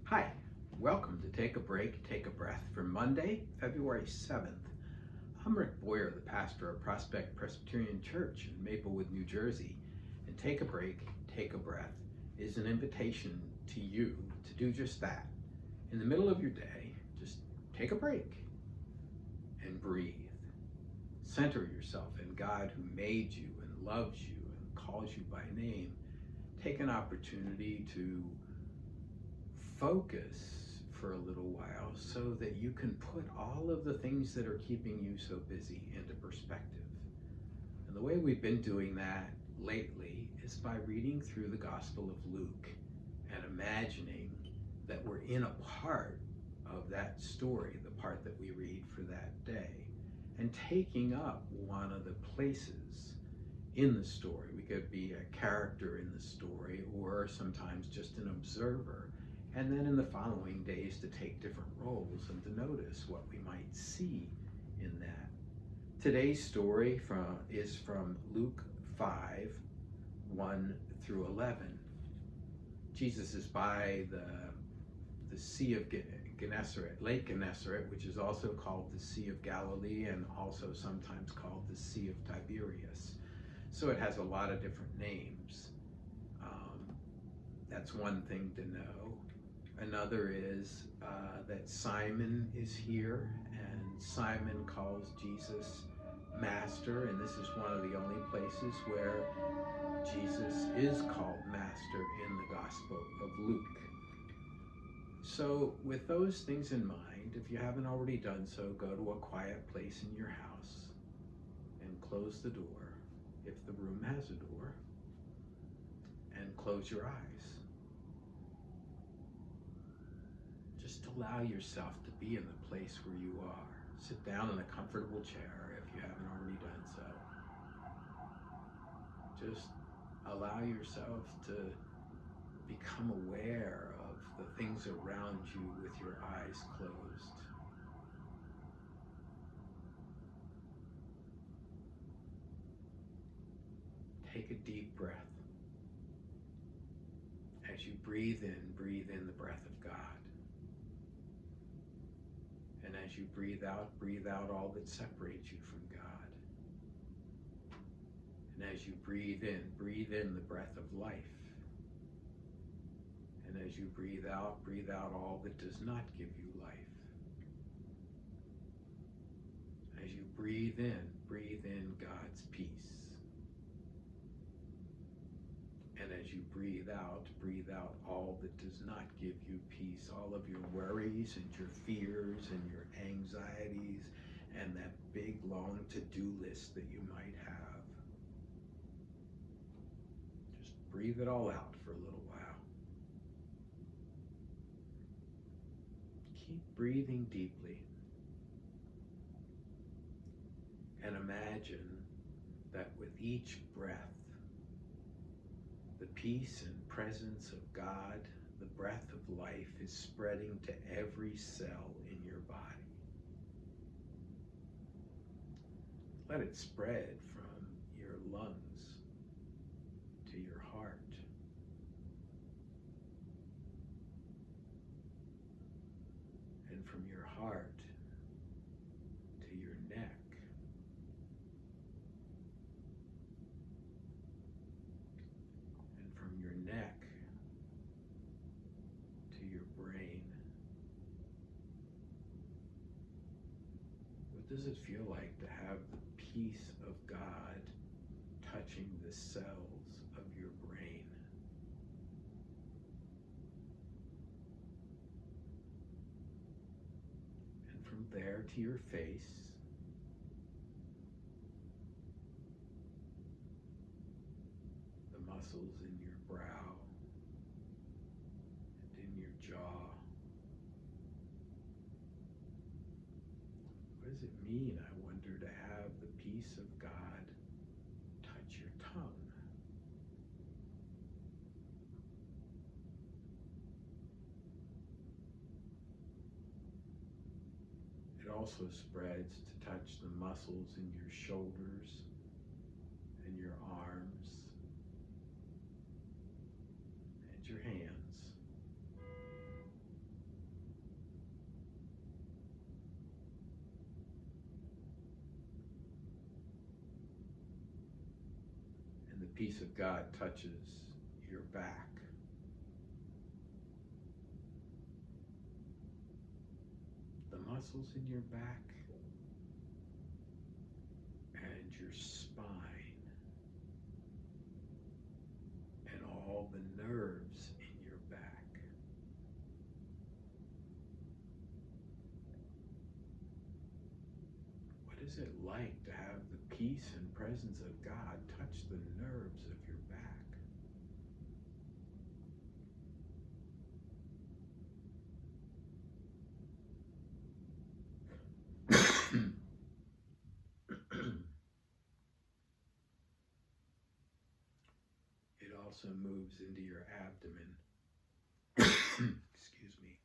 Hi, welcome to Take a Break, Take a Breath for Monday, February 7th. I'm Rick Boyer, the pastor of Prospect Presbyterian Church in Maplewood, New Jersey. And Take a Break, Take a Breath is an invitation to you to do just that. In the middle of your day, just take a break and breathe. Center yourself in God who made you and loves you and calls you by name. Take an opportunity to focus for a little while so that you can put all of the things that are keeping you so busy into perspective. And the way we've been doing that lately is by reading through the Gospel of Luke and imagining that we're in a part of that story, the part that we read for that day, and taking up one of the places in the story. We could be a character in the story or sometimes just an observer, and then in the following days to take different roles and to notice what we might see in that. Today's story is from Luke 5, 1 through 11. Jesus is by the Sea of Gennesaret, Lake Gennesaret, which is also called the Sea of Galilee and also sometimes called the Sea of Tiberias. So it has a lot of different names. That's one thing to know. Another is that Simon is here, and Simon calls Jesus Master, and this is one of the only places where Jesus is called Master in the Gospel of Luke. So with those things in mind, if you haven't already done so, go to a quiet place in your house and close the door, if the room has a door, and close your eyes. Just allow yourself to be in the place where you are. Sit down in a comfortable chair if you haven't already done so. Just allow yourself to become aware of the things around you with your eyes closed. Take a deep breath. As you breathe in the breath of God. And as you breathe out all that separates you from God. And as you breathe in the breath of life. And as you breathe out all that does not give you life. As you breathe in God's peace. And as you breathe out all that does not give you peace, all of your worries and your fears and your anxieties and that big long to-do list that you might have. Just breathe it all out for a little while. Keep breathing deeply. And imagine that with each breath, the peace and presence of God, the breath of life, is spreading to every cell in your body. Let it spread from your lungs to your heart. And from your heart to your neck. And from your neck to your brain. What does it feel like to have the peace of God touching the cells of your brain? And from there to your face, the muscles in your brow and in your jaw. What does it mean, I wonder, to have the peace of God touch your tongue? It also spreads to touch the muscles in your shoulders and your arms and your hands. peace of God touches your back. The muscles in your back and your spine and all the nerves in your back. What is it like to have the peace and presence of God touch the nerves of your back? It also moves into your abdomen. Excuse me.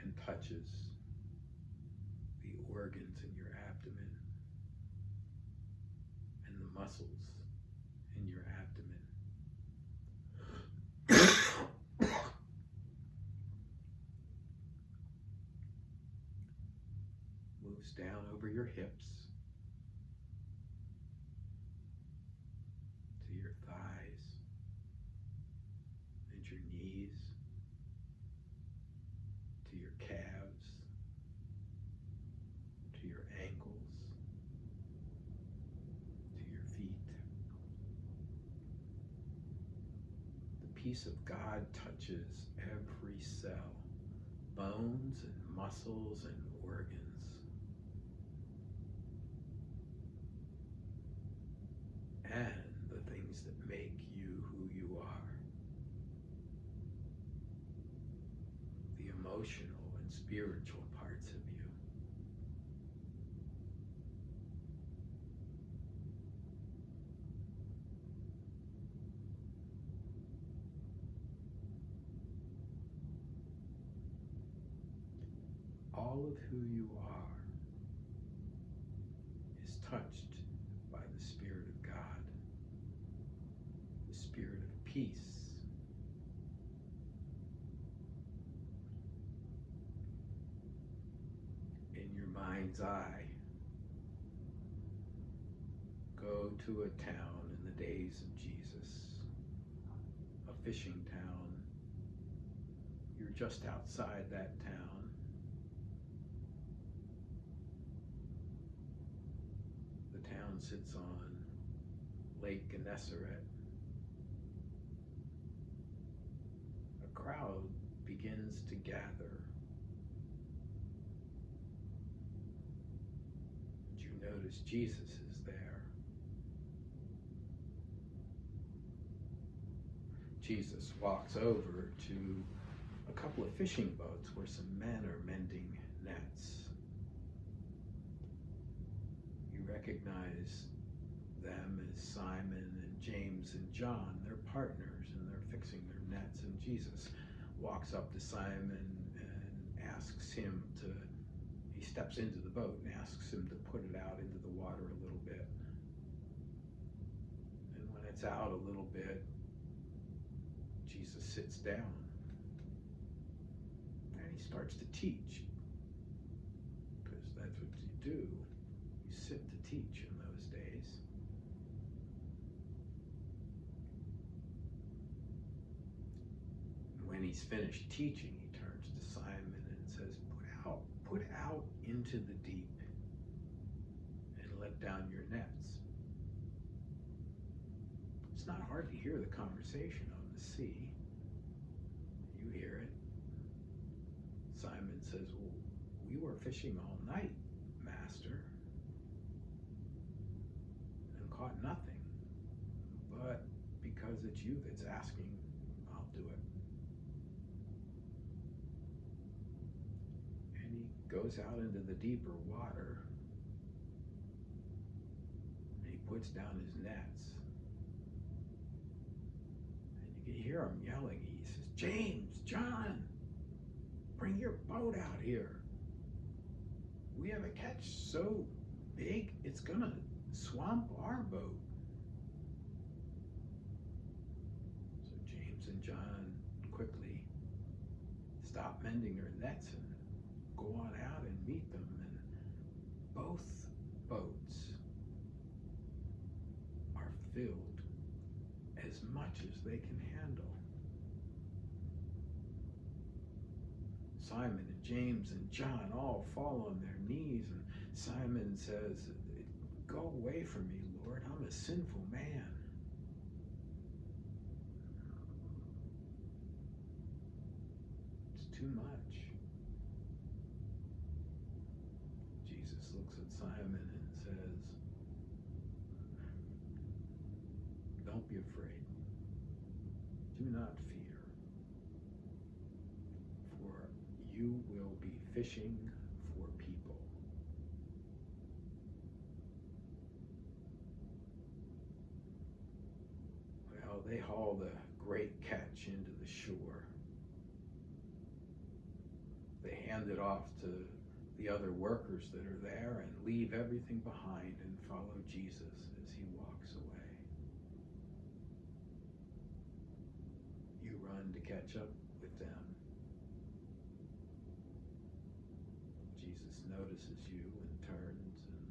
And touches the organs in your abdomen and the muscles in your abdomen. Moves down over your hips to your thighs and your knees, to your calves, to your ankles, to your feet. The peace of God touches every cell, bones and muscles and organs. And the things that make you who you are. The emotional and spiritual parts of you. All of who you are is touched by the Spirit of God, the Spirit of peace. In your mind's eye, go to a town in the days of Jesus, a fishing town. You're just outside that town. The town sits on Lake Gennesaret. A crowd begins to gather. And you notice Jesus is there. Jesus walks over to a couple of fishing boats where some men are mending nets. You recognize them as Simon and James and John. They're partners and they're fixing their nets. And Jesus walks up to Simon and asks him to, he steps into the boat and asks him to put it out into the water a little bit. And when it's out a little bit, Jesus sits down and he starts to teach, because that's what you do. You sit to teach in those days. And when he's finished teaching, he turns to Simon and says, put out into the deep and let down your nets. It's not hard to hear the conversation on the sea. You hear it. Simon says, well, we were fishing all night, Master, and caught nothing. But because it's you that's asking, I'll do it. And he goes out into the deeper water and he puts down his nets. And you can hear him yelling. He says, James, John, bring your boat out here. We have a catch so big, it's gonna swamp our boat. So James and John quickly stop mending their nets and go on out and meet them. And both boats filled as much as they can handle. Simon and James and John all fall on their knees, and Simon says, "Go away from me, Lord, I'm a sinful man." It's too much. Jesus looks at Simon and says, "Don't be afraid. Do not fear. For you will be fishing for people." Well, they haul the great catch into the shore. They hand it off to the other workers that are there and leave everything behind and follow Jesus as he walks away. You run to catch up with them. Jesus notices you and turns and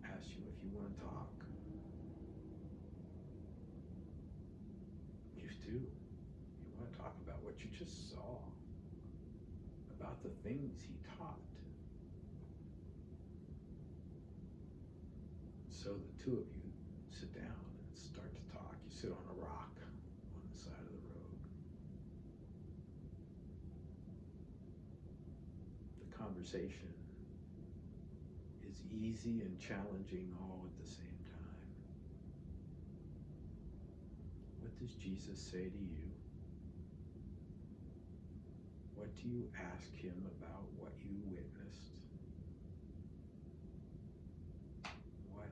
asks you if you want to talk. You do. You want to talk about what you just saw, about the things he taught. So the two of you sit down and start to talk. You sit on a rock on the side of the road. The conversation is easy and challenging all at the same time. What does Jesus say to you? What do you ask him about what you witnessed? What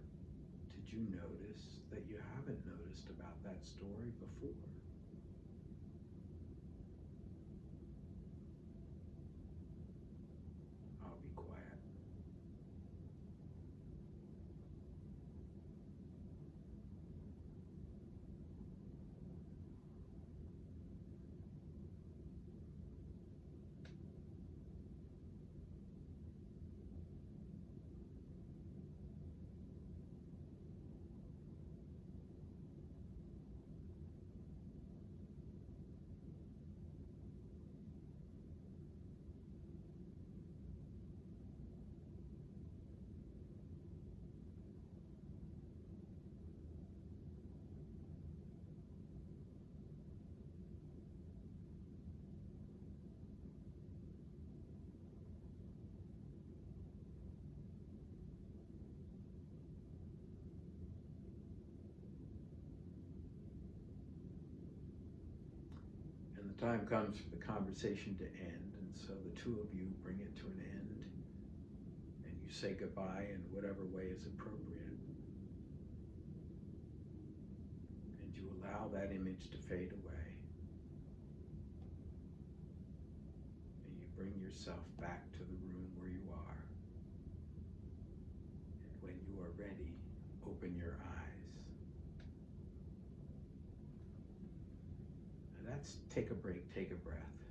did you notice that you haven't noticed about that story before? I'll be quiet. And the time comes for the conversation to end, and so the two of you bring it to an end, and you say goodbye in whatever way is appropriate. And you allow that image to fade away. And you bring yourself back to the room where you are. And when you are ready, open your eyes. And that's Take a Break, Take a Breath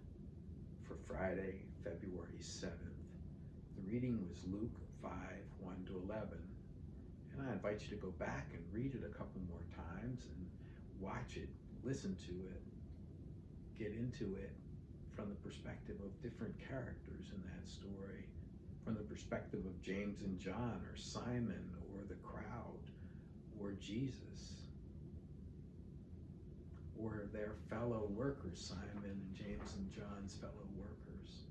for Friday, February 7th. The reading was Luke 5, 1 to 11. And I invite you to go back and read it a couple more times and watch it, listen to it, get into it from the perspective of different characters in that story, from the perspective of James and John, or Simon, or the crowd, or Jesus, or their fellow workers, Simon and James and John's fellow workers.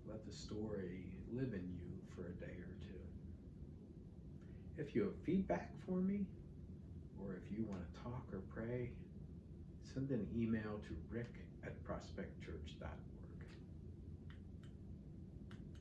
Let the story live in you for a day or two. If you have feedback for me, or if you want to talk or pray, send an email to rick@prospectchurch.org.